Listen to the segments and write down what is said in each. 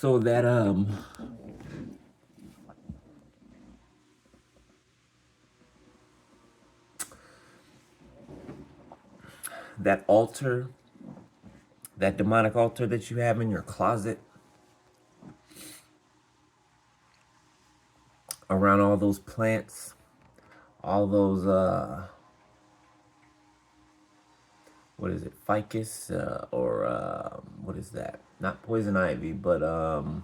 So that altar, that demonic altar that you have in your closet, around all those plants, all those what is it, ficus, or what is that? Not poison ivy, but can't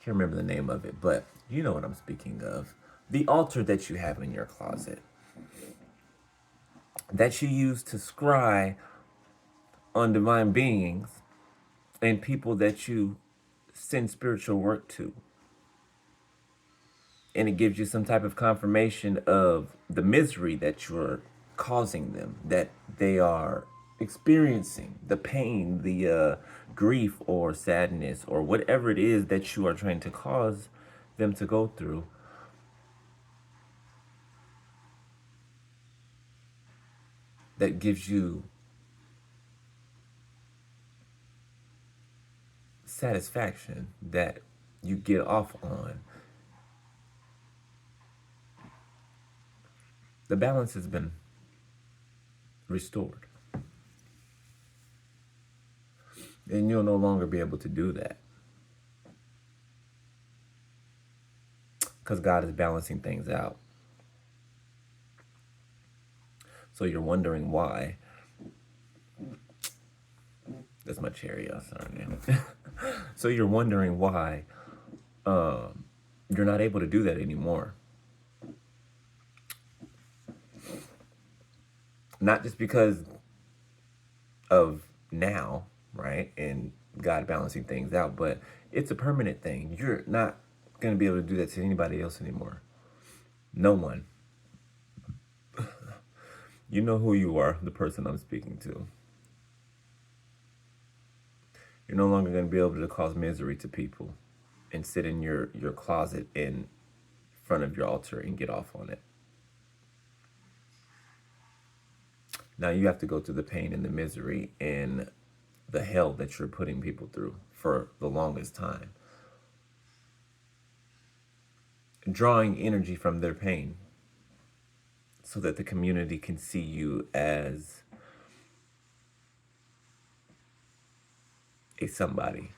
remember the name of it, but you know what I'm speaking of. The altar that you have in your closet, that you use to scry on divine beings and people that you send spiritual work to. And it gives you some type of confirmation of the misery that you're causing them, that they are experiencing, the pain, the grief or sadness or whatever it is that you are trying to cause them to go through. That gives you satisfaction, that you get off on. The balance has been restored. And you'll no longer be able to do that. Because God is balancing things out. So you're wondering why. That's my cherry, y'all. Sorry, man. So you're wondering why you're not able to do that anymore. Not just because of now, right? And God balancing things out, but it's a permanent thing. You're not going to be able to do that to anybody else anymore. No one. You know who you are, the person I'm speaking to. You're no longer going to be able to cause misery to people and sit in your closet in front of your altar and get off on it. Now you have to go through the pain and the misery and the hell that you're putting people through for the longest time. Drawing energy from their pain so that the community can see you as a somebody.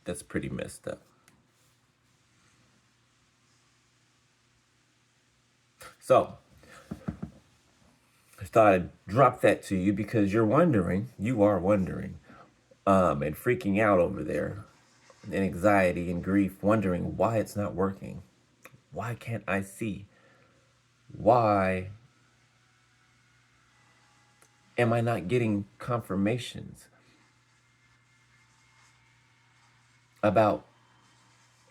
That's pretty messed up. So, I thought I'd drop that to you because you're wondering, you are wondering, and freaking out over there, and anxiety and grief, wondering why it's not working. Why can't I see? Why am I not getting confirmations about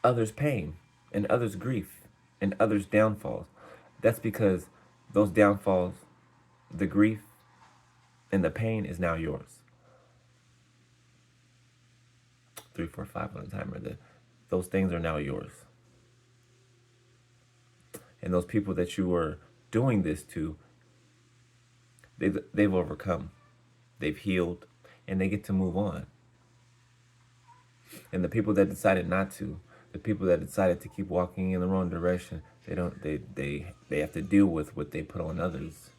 others' pain and others' grief and others' downfalls? That's because those downfalls, the grief and the pain is now yours. 3, 4, 5 on the timer. Those things are now yours. And those people that you were doing this to, they've overcome. They've healed and they get to move on. And the people that decided not to, the people that decided to keep walking in the wrong direction, they have to deal with what they put on others.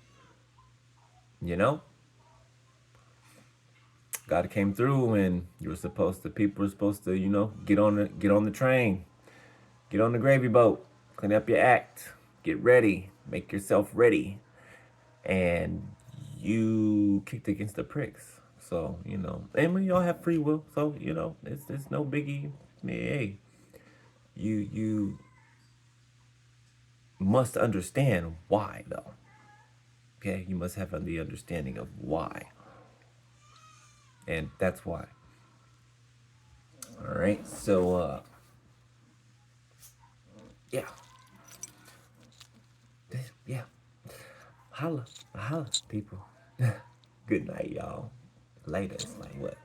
You know? God came through and people were supposed to, get on the train, get on the gravy boat, clean up your act, get ready, make yourself ready. And you kicked against the pricks. So, and we all have free will, so, it's no biggie. Hey, you must understand why, though. Okay, you must have the understanding of why. And that's why. All right, so, yeah. Yeah. Holla, people. Good night, y'all. Later, it's like what?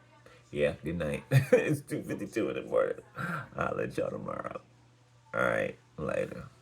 Yeah, good night. It's 2:52 in the morning. I'll let y'all tomorrow. All right, later. later.